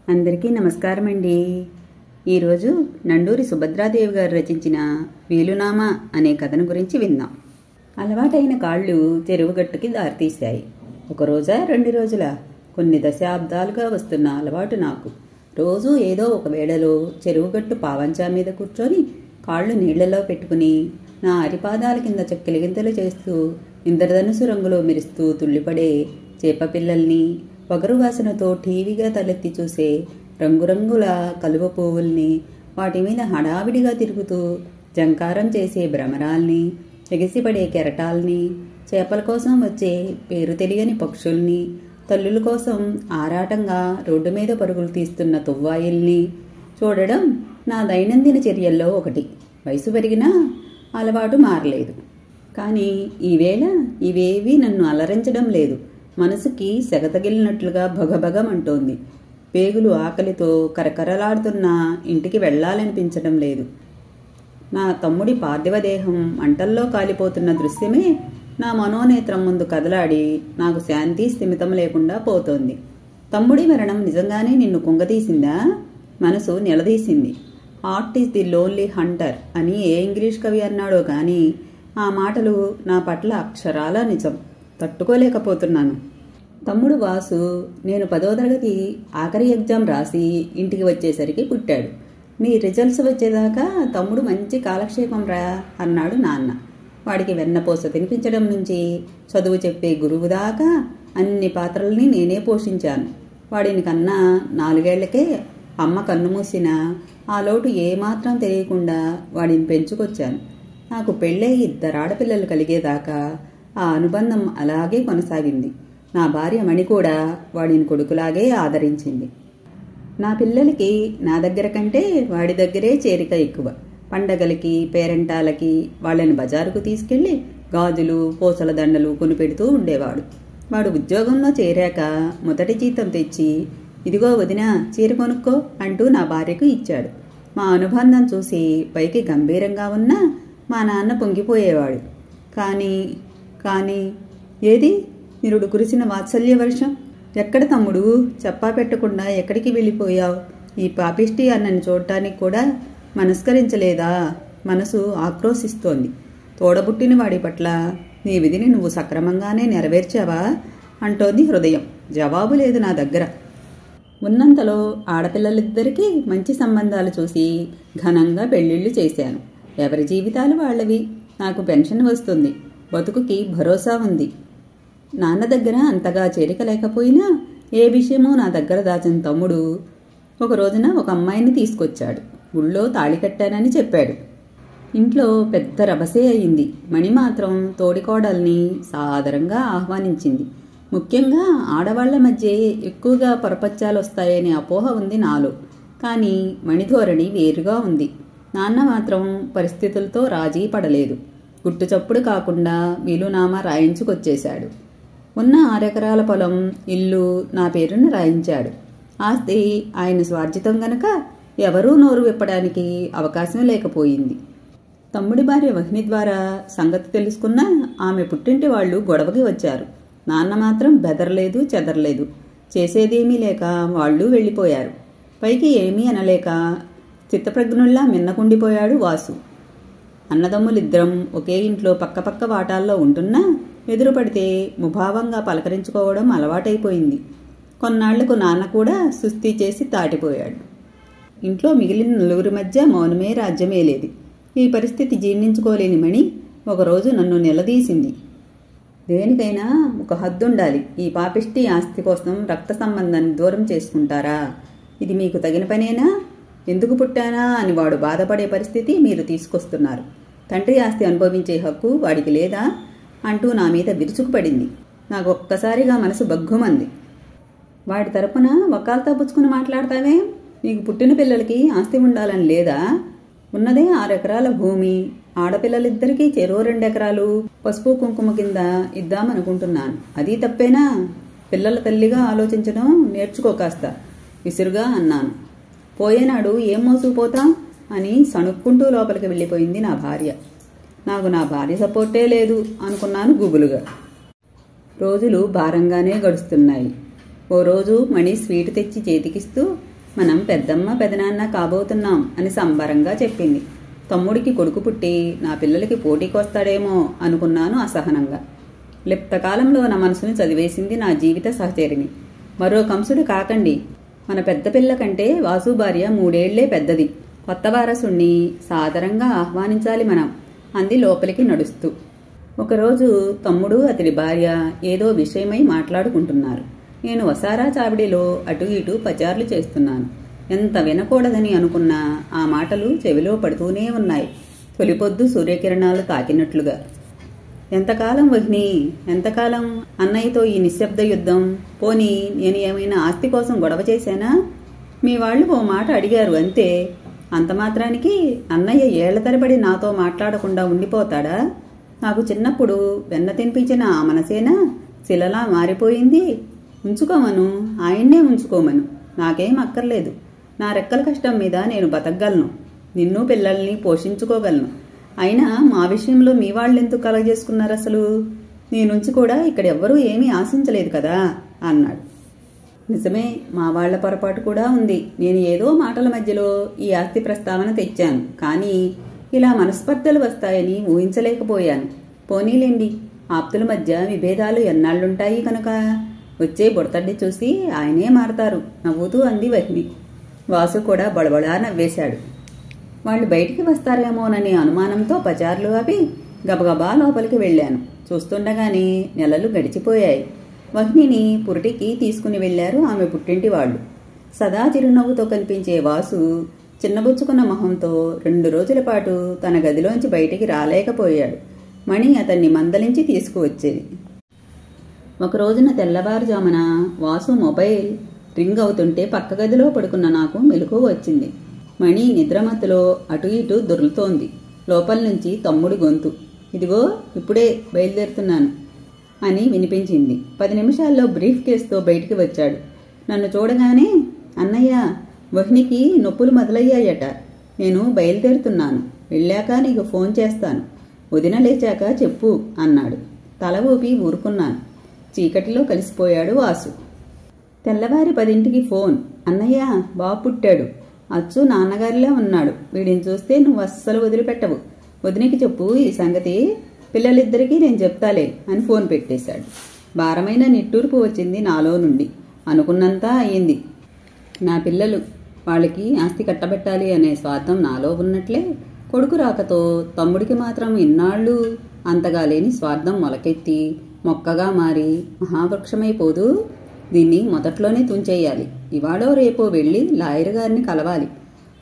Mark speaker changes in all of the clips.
Speaker 1: అందరికీ నమస్కారం అండి. ఈరోజు నండూరి సుభద్రాదేవి గారు రచించిన వీలునామా అనే కథను గురించి విందాం. అలవాటైన కాళ్ళు చెరువుగట్టుకి దారితీశాయి. ఒక రోజా 2 రోజులా? కొన్ని దశాబ్దాలుగా వస్తున్న అలవాటు నాకు. రోజూ ఏదో ఒక వేళలో చెరువుగట్టు పావంచా మీద కూర్చొని కాళ్ళు నీళ్లలో పెట్టుకుని నా అరిపాదాల కింద చెక్కిలిగింతలు చేస్తూ ఇంద్రధనుసు రంగులో మెరుస్తూ తుళ్ళిపడే చేపపిల్లల్ని, పొగరు వాసనతో టీవీగా తలెత్తి చూసే రంగురంగుల కలువ పువ్వుల్ని, వాటి మీద హడావిడిగా తిరుగుతూ జంకారం చేసే భ్రమరాల్ని, ఎగిసిపడే కెరటాల్ని, చేపల కోసం వచ్చే పేరు తెలియని పక్షుల్ని, తల్లుల కోసం ఆరాటంగా రోడ్డు మీద పరుగులు తీస్తున్న తువ్వాయిల్ని చూడడం నా దైనందిన చర్యల్లో ఒకటి. వయసు పెరిగినా అలవాటు మారలేదు. కానీ ఈవేళ ఇవేవీ నన్ను అలరించడం లేదు. మనసుకి సెగతగిలినట్లుగా భగభగమంటోంది. పేగులు ఆకలితో కరకరలాడుతున్న ఇంటికి వెళ్లాలనిపించడం లేదు. నా తమ్ముడి పార్థివదేహం మంటల్లో కాలిపోతున్న దృశ్యమే నా మనోనేత్రం ముందు కదలాడి నాకు శాంతి స్థిమితం లేకుండా పోతోంది. తమ్ముడి మరణం నిజంగానే నిన్ను కుంగతీసిందా? మనసు నిలదీసింది. Heart is the lonely hunter అని ఏ ఇంగ్లీష్ కవి అన్నాడో కానీ ఆ మాటలు నా పట్ల అక్షరాల నిజం. తట్టుకోలేకపోతున్నాను. తమ్ముడు వాసు నేను 10వ తరగతి ఆఖరి ఎగ్జామ్ రాసి ఇంటికి వచ్చేసరికి పుట్టాడు. నీ రిజల్ట్స్ వచ్చేదాకా తమ్ముడు మంచి కాలక్షేపం రా అన్నాడు నాన్న. వాడికి వెన్నపోస తినిపించడం నుంచి చదువు చెప్పే గురువు దాకా అన్ని పాత్రల్ని నేనే పోషించాను. వాడిని కన్నా 4 ఏళ్లకే అమ్మ కన్నుమూసిన ఆ లోటు ఏమాత్రం తెలియకుండా వాడిని పెంచుకొచ్చాను. నాకు పెళ్ళై 2 ఆడపిల్లలు కలిగేదాకా ఆ అనుబంధం అలాగే కొనసాగింది. నా భార్య మణి కూడా వాడిని కొడుకులాగే ఆదరించింది. నా పిల్లలకి నా దగ్గర కంటే వాడి దగ్గరే చేరిక ఎక్కువ. పండగలకి, పేరెంటాలకి వాళ్ళని బజారుకు తీసుకెళ్లి గాజులు, పూసల దండలు కొనిపెడుతూ ఉండేవాడు. వాడు ఉద్యోగంలో చేరాక మొదటి జీతం తెచ్చి, ఇదిగో వదినా చీర కొనుక్కో అంటూ నా భార్యకు ఇచ్చాడు. మా అనుబంధం చూసి పైకి గంభీరంగా ఉన్నా మా నాన్న పొంగిపోయేవాడు. కానీ ఏది నిరుడు కురిసిన వాత్సల్య వర్షం? ఎక్కడ తమ్ముడు? చెప్పా పెట్టకుండా ఎక్కడికి వెళ్ళిపోయావు? ఈ పాపిష్టి అన్నని చూడటానికి కూడా మనస్కరించలేదా? మనసు ఆక్రోశిస్తోంది. తోడబుట్టిన వాడి పట్ల నీ విధిని నువ్వు సక్రమంగానే నెరవేర్చావా అంటోంది హృదయం. జవాబు లేదు నా దగ్గర. ఉన్నంతలో ఆడపిల్లలిద్దరికీ మంచి సంబంధాలు చూసి ఘనంగా పెళ్లిళ్లు చేశాను. ఎవరి జీవితాలు వాళ్ళవి. నాకు పెన్షన్ వస్తుంది. బతుకుకి భరోసా ఉంది. నాన్న దగ్గర అంతగా చేరిక లేకపోయినా ఏ విషయమో నా దగ్గర దాచిన తమ్ముడు ఒక రోజున ఒక అమ్మాయిని తీసుకొచ్చాడు. గుళ్ళో తాళి కట్టానని చెప్పాడు. ఇంట్లో పెద్ద రభసే అయింది. మణి మాత్రం తోడికోడల్ని సాదరంగా ఆహ్వానించింది. ముఖ్యంగా ఆడవాళ్ల మధ్య ఎక్కువగా పొరపచ్చాలొస్తాయనే అపోహ ఉంది నాలో. కానీ మణి ధోరణి వేరుగా ఉంది. నాన్న మాత్రం పరిస్థితులతో రాజీ పడలేదు. గుట్టుచప్పుడు కాకుండా వీలునామా రాయించుకొచ్చేశాడు. ఉన్న 6 ఎకరాల పొలం, ఇల్లు నా పేరున రాయించాడు. ఆస్తి ఆయన స్వార్జితం గనక ఎవరూ నోరు విప్పడానికి అవకాశం లేకపోయింది. తమ్ముడి భార్య వహిని ద్వారా సంగతి తెలుసుకున్నా ఆమె పుట్టింటి వాళ్లు గొడవకి వచ్చారు. నాన్న మాత్రం బెదరలేదు, చెదరలేదు. చేసేదేమీ లేక వాళ్ళు వెళ్ళిపోయారు. పైకి ఏమీ అనలేక చిత్తప్రజ్ఞుల్లా మిన్నకుండిపోయాడు వాసు. అన్నదమ్ములిద్దరం ఒకే ఇంట్లో పక్కపక్క వాటాల్లో ఉంటున్నా ఎదురుపడితే ముభావంగా పలకరించుకోవడం అలవాటైపోయింది. కొన్నాళ్లకు నాన్న కూడా సుస్థి చేసి తాటిపోయాడు. ఇంట్లో మిగిలిన 4 మధ్య మౌనమే రాజ్యమేలేది. ఈ పరిస్థితి జీర్ణించుకోలేని మణి ఒకరోజు నన్ను నిలదీసింది. దేనికైనా ఒక హద్దుండాలి. ఈ పాపిష్టి ఆస్తి కోసం రక్త సంబంధాన్ని దూరం చేసుకుంటారా? ఇది మీకు తగిన పనేనా? ఎందుకు పుట్టానా అని వాడు బాధపడే పరిస్థితి మీరు తీసుకొస్తున్నారు. తండ్రి ఆస్తి అనుభవించే హక్కు వాడికి లేదా అంటూ నా మీద విరుచుకుపడింది. నాకు ఒక్కసారిగా మనసు బగ్గుమంది. వాడి తరపున వకాల్తా పుచ్చుకుని మాట్లాడతావే? నీకు పుట్టిన పిల్లలకి ఆస్తి ఉండాలని లేదా? ఉన్నదే 6 ఎకరాల భూమి. ఆడపిల్లలిద్దరికీ చెరో 2 ఎకరాలు పసుపు కుంకుమ కింద ఇద్దామనుకుంటున్నాను. అది తప్పేనా? పిల్లల తల్లిగా ఆలోచించడం నేర్చుకో కాస్త విసురుగా అన్నాను. పోయేనాడు ఏం మోసుకుపోతాం అని సణుక్కుంటూ లోపలికి వెళ్ళిపోయింది నా భార్య. నాకు నా భార్య సపోర్టే లేదు అనుకున్నాను గుబులుగా. రోజులు భారంగానే గడుస్తున్నాయి. ఓ రోజు మణి స్వీట్ తెచ్చి చేతికిస్తూ మనం పెద్దమ్మ పెదనాన్న కాబోతున్నాం అని సంబరంగా చెప్పింది. తమ్ముడికి కొడుకు పుట్టి నా పిల్లలకి పోటీకి వస్తాడేమో అనుకున్నాను అసహనంగా. లిప్తకాలంలో నా మనసుని చదివేసింది నా జీవిత సహచరిని. మరో కంసుడు కాకండి, మన పెద్ద పిల్ల కంటే వాసు భార్య 3 ఏళ్లే పెద్దది. కొత్త వారసుణ్ణి సాదరంగా ఆహ్వానించాలి మనం, అంది లోపలికి నడుస్తూ. ఒకరోజు తమ్ముడు అతడి భార్య ఏదో విషయమై మాట్లాడుకుంటున్నారు. నేను వసారా చావిడిలో అటు ఇటు పచార్లు చేస్తున్నాను. ఎంత వినకూడదని అనుకున్నా ఆ మాటలు చెవిలో పడుతూనే ఉన్నాయి, తొలిపొద్దు సూర్యకిరణాలు తాకినట్లుగా. ఎంతకాలం వహిని, ఎంతకాలం అన్నయ్యతో ఈ నిశ్శబ్ద యుద్ధం? పోనీ నేను ఏమైనా ఆస్తి కోసం గొడవ చేశానా? మీ వాళ్ళు ఓ మాట అడిగారు అంతే. అంత మాత్రానికి అన్నయ్య ఏళ్ల తరబడి నాతో మాట్లాడకుండా ఉండిపోతాడా? నాకు చిన్నప్పుడు వెన్న తినిపించిన ఆ మనసేనా శిలలా మారిపోయింది. ఉంచుకోమను, ఆయన్నే ఉంచుకోమను, నాకేం అక్కర్లేదు. నా రెక్కల కష్టం మీద నేను బతకగలను, నిన్ను పిల్లల్ని పోషించుకోగలను. అయినా మా విషయంలో మీ వాళ్ళెందుకు కలగజేసుకున్నారు అసలు? నీ నుంచి కూడా ఇక్కడెవ్వరూ ఏమీ ఆశించలేదు కదా అన్నాడు. నిజమే, మా వాళ్ల పొరపాటు కూడా ఉంది. నేను ఏదో మాటల మధ్యలో ఈ ఆస్తి ప్రస్తావన తెచ్చాను, కానీ ఇలా మనస్పర్ధలు వస్తాయని ఊహించలేకపోయాను. పోనీలేండి, ఆప్తుల మధ్య విభేదాలు ఎన్నాళ్లుంటాయి కనుక వచ్చే బుడతడ్డి చూసి ఆయనే మారతారు, నవ్వుతూ అంది వహిని. వాసు కూడా బడబడా నవ్వేశాడు. వాళ్ళు బయటికి వస్తారేమోననే అనుమానంతో పచార్లు ఆపి గబగబా లోపలికి వెళ్ళాను. చూస్తుండగానే నెలలు గడిచిపోయాయి. వహ్నిని పురిటికి తీసుకుని వెళ్లారు ఆమె పుట్టింటి వాళ్ళు. సదా చిరునవ్వుతో కనిపించే వాసు చిన్నబుచ్చుకున్న మొహంతో 2 రోజుల పాటు తన గదిలోంచి బయటికి రాలేకపోయాడు. మణి అతన్ని మందలించి తీసుకువచ్చేది. ఒక రోజున తెల్లవారుజామున వాసు మొబైల్ రింగ్ అవుతుంటే పక్క గదిలో పడుకున్న నాకు మెలకువ వచ్చింది. మణి నిద్రమత్తులో అటు ఇటు దొర్లుతోంది. లోపల నుంచి తమ్ముడి గొంతు, ఇదిగో ఇప్పుడే బయలుదేరుతున్నాను అని వినిపించింది. 10 నిమిషాల్లో బ్రీఫ్ కేసుతో బయటికి వచ్చాడు. నన్ను చూడగానే, అన్నయ్య, వహ్నికి నొప్పులు మొదలయ్యాయట, నేను బయలుదేరుతున్నాను, వెళ్ళాక నీకు ఫోన్ చేస్తాను, వదిన లేచాక చెప్పు అన్నాడు. తల ఊపి ఊరుకున్నాను. చీకటిలో కలిసిపోయాడు వాసు. తెల్లవారి 10ంటికి ఫోన్, అన్నయ్య, బాబు పుట్టాడు, అచ్చు నాన్నగారిలా ఉన్నాడు, వీడిని చూస్తే నువ్వు అస్సలు వదిలిపెట్టవు, వదినికి చెప్పు ఈ సంగతి, పిల్లలిద్దరికీ నేను చెప్తాలే అని ఫోన్ పెట్టేశాడు. భారమైన నిట్టూర్పు వచ్చింది నాలో నుండి. అనుకున్నంతా అయ్యింది. నా పిల్లలు, వాళ్ళకి ఆస్తి కట్టబెట్టాలి అనే స్వార్థం నాలో ఉన్నట్లే కొడుకు రాకతో తమ్ముడికి మాత్రం ఇన్నాళ్ళు అంతగా లేని స్వార్థం మొలకెత్తి మొక్కగా మారి మహావృక్షమైపోదు. దీన్ని మొదట్లోనే తుంచేయాలి. ఇవాళో రేపో వెళ్ళి లాయర్ గారిని కలవాలి.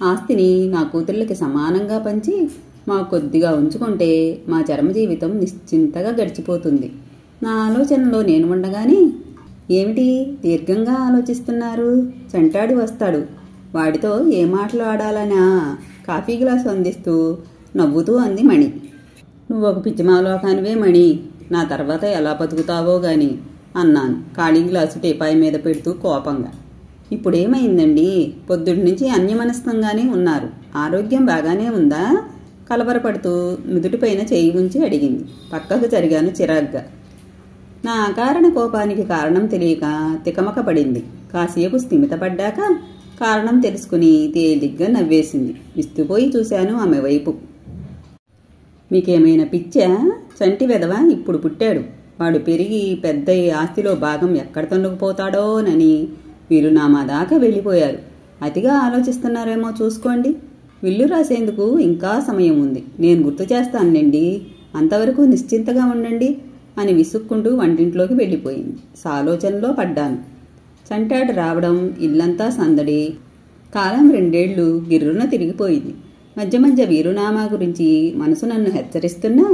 Speaker 1: ఆస్తిని నా కూతుళ్ళకి సమానంగా పంచి మా కొద్దిగా ఉంచుకుంటే మా చర్మ జీవితం నిశ్చింతగా గడిచిపోతుంది. నా ఆలోచనలో నేను ఉండగానే, ఏమిటి దీర్ఘంగా ఆలోచిస్తున్నారు? చెంటాడి వస్తాడు, వాడితో ఏ మాటలు ఆడాలనా? కాఫీ గ్లాసు అందిస్తూ నవ్వుతూ అంది మణి. నువ్వు ఒక పిచ్చిమాలోకానివే మణి, నా తర్వాత ఎలా బతుకుతావో గాని అన్నాను ఖాళీ గ్లాసు టీపాయి మీద పెడుతూ కోపంగా. ఇప్పుడేమైందండి? పొద్దుటి నుంచి అన్యమనస్కంగానే ఉన్నారు. ఆరోగ్యం బాగానే ఉందా? కలవరపడుతూ నుదుటిపైన చేయి ఉంచి అడిగింది. పక్కకు జరిగాను చిరాగ్గా. నా అకారణ కోపానికి కారణం తెలియక తికమక పడింది. కాసేపు స్థిమితపడ్డాక కారణం తెలుసుకుని తేలిగ్గా నవ్వేసింది. విస్తుపోయి చూశాను ఆమె వైపు. మీకేమైనా పిచ్చా? చంటి వెధవ ఇప్పుడు పుట్టాడు, వాడు పెరిగి పెద్దయి ఆస్తిలో భాగం ఎక్కడ తొండుకుపోతాడోనని వీరునామా దాకా వెళ్ళిపోయారు. అతిగా ఆలోచిస్తున్నారేమో చూసుకోండి. విల్లు రాసేందుకు ఇంకా సమయం ఉంది, నేను గుర్తు చేస్తానండి, అంతవరకు నిశ్చింతగా ఉండండి అని విసుక్కుంటూ వంటింట్లోకి వెళ్ళిపోయింది. సాలోచనలో పడ్డాను. చంటాడు రావడం, ఇల్లంతా సందడి. కాలం 2 ఏళ్లు గిర్రున తిరిగిపోయింది. మధ్య మధ్య వీరునామా గురించి మనసు నన్ను హెచ్చరిస్తున్నా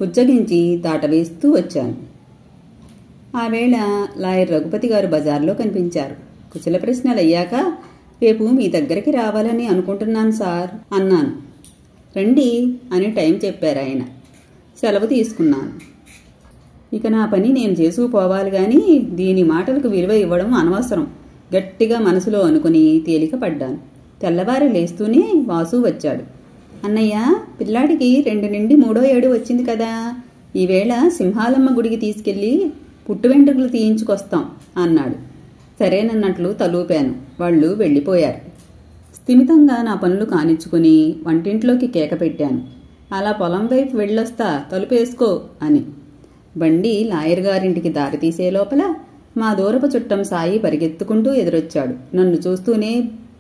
Speaker 1: పుచ్చగించి దాటవేస్తూ వచ్చాను. ఆ వేళ లాయర్ రఘుపతి గారు బజార్లో కనిపించారు. కుశల ప్రశ్నలు అయ్యాక, రేపు మీ దగ్గరికి రావాలని అనుకుంటున్నాను సార్ అన్నాను. రండి అని టైం చెప్పారు ఆయన. సెలవు తీసుకున్నాను. ఇక నా పని నేను చేసుకుపోవాలి గాని దీని మాటలకు విలువ ఇవ్వడం అనవసరం గట్టిగా మనసులో అనుకుని తేలిక పడ్డాను. తెల్లవారి లేస్తూనే వాసు వచ్చాడు. అన్నయ్య, పిల్లాడికి 2 నుండి 3వ ఏడు వచ్చింది కదా, ఈవేళ సింహాలమ్మ గుడికి తీసుకెళ్లి పుట్టు వెంట్రుకలు తీయించుకొస్తాం అన్నాడు. సరేనన్నట్లు తలూపాను. వాళ్ళు వెళ్ళిపోయారు. స్థిమితంగా నా పనులు కానిచ్చుకుని వంటింట్లోకి కేక పెట్టాను. అలా పొలం వైపు వెళ్ళొస్తా, తలుపేసుకో అని. బండి లాయర్ గారింటికి దారితీసే లోపల మా దూరపు చుట్టం సాయి పరిగెత్తుకుంటూ ఎదురొచ్చాడు. నన్ను చూస్తూనే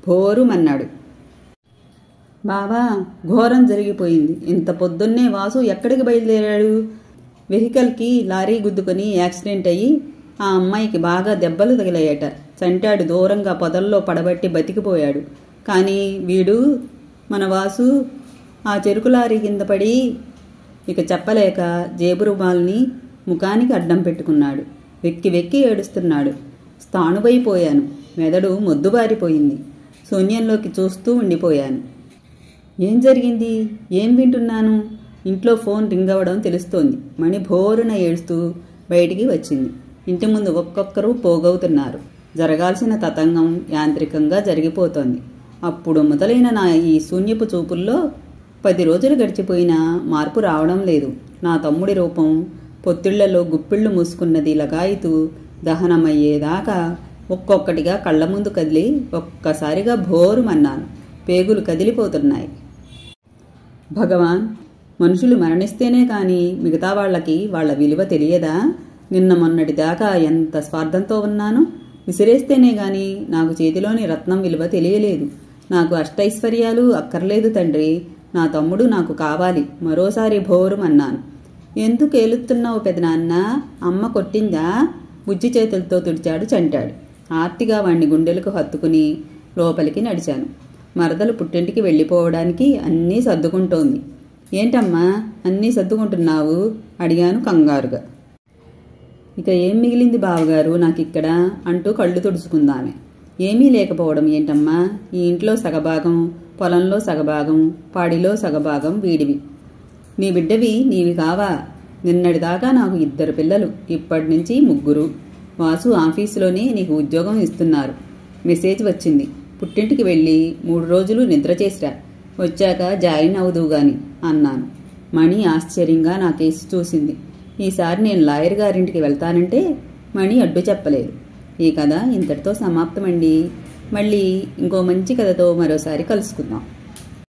Speaker 1: భోరుమన్నాడు. బావా, ఘోరం జరిగిపోయింది. ఇంత పొద్దున్నే వాసు ఎక్కడికి బయలుదేరాడు? వెహికల్కి లారీ గుద్దుకొని యాక్సిడెంట్ అయ్యి ఆ అమ్మాయికి బాగా దెబ్బలు తగిలాయట. చంటాడు, దూరంగా పొదల్లో పడబట్టి బతికిపోయాడు. కానీ వీడు, మన వాసు, ఆ చెరుకు లారీ కింద పడి ఇక చెప్పలేక జేబు రుమాల్ని ముఖానికి అడ్డం పెట్టుకున్నాడు. వెక్కి వెక్కి ఏడుస్తున్నాడు. స్థాణువైపోయాను. మెదడు మొద్దుబారిపోయింది. శూన్యంలోకి చూస్తూ ఉండిపోయాను. ఏం జరిగింది? ఏం వింటున్నాను? ఇంట్లో ఫోన్ రింగ్ అవ్వడం తెలుస్తోంది. మణి భోరున ఏడుస్తూ బయటికి వచ్చింది. ఇంటి ముందు ఒక్కొక్కరు పోగవుతున్నారు. జరగాల్సిన తతంగం యాంత్రికంగా జరిగిపోతోంది. అప్పుడు మొదలైన నా ఈ శూన్యపు చూపుల్లో 10 రోజులు గడిచిపోయినా మార్పు రావడం లేదు. నా తమ్ముడి రూపం పొత్తిళ్లలో గుప్పిళ్లు మూసుకున్నది లగాయితూ దహనమయ్యేదాకా ఒక్కొక్కటిగా కళ్ల ముందు కదిలి ఒక్కసారిగా భోరుమన్నాను. పేగులు కదిలిపోతున్నాయి. భగవాన్, మనుషులు మరణిస్తేనే కాని మిగతా వాళ్లకి వాళ్ల విలువ తెలియదా? నిన్న మొన్నటిదాకా ఎంత స్వార్థంతో ఉన్నాను. విసిరేస్తేనే గాని నాకు చేతిలోని రత్నం విలువ తెలియలేదు. నాకు అష్టైశ్వర్యాలు అక్కర్లేదు తండ్రి. నా తమ్ముడు నాకు కావాలి. మరోసారి భోరుమన్నాను. ఎందుకు ఏలుతున్నావు పెదనాన్న? అమ్మ కొట్టిందా? బుజ్జి చేతులతో తుడిచాడు చంటాడు. ఆర్తిగా వాణ్ణి గుండెలకు హత్తుకుని లోపలికి నడిచాను. మరదలు పుట్టింటికి వెళ్ళిపోవడానికి అన్నీ సర్దుకుంటోంది. ఏంటమ్మా అన్నీ సర్దుకుంటున్నావు? అడిగాను కంగారుగా. ఇక ఏం మిగిలింది బావగారు నాకిక్కడ అంటూ కళ్ళు తుడుచుకుందామె. ఏమీ లేకపోవడం ఏంటమ్మా? ఈ ఇంట్లో సగభాగం, పొలంలో సగభాగం, పాడిలో సగభాగం వీడివి. నీ బిడ్డవి నీవి కావా? నిన్నటిదాకా నాకు 2 పిల్లలు, ఇప్పటినుంచి 3. వాసు ఆఫీసులోనే నీకు ఉద్యోగం ఇస్తున్నారు. మెసేజ్ వచ్చింది. పుట్టింటికి వెళ్ళి 3 రోజులు నిద్ర చేసిరా. వచ్చాక జాయిన్ అవుదువుగాని అన్నాను. మణి ఆశ్చర్యంగా నా కేసు చూసింది. ఈసారి నేను లాయర్ గారింటికి వెళ్తానంటే మణి అడ్డు చెప్పలేదు. ఈ కథ ఇంతటితో సమాప్తమండి. మళ్ళీ ఇంకో మంచి కథతో మరోసారి కలుసుకుందాం.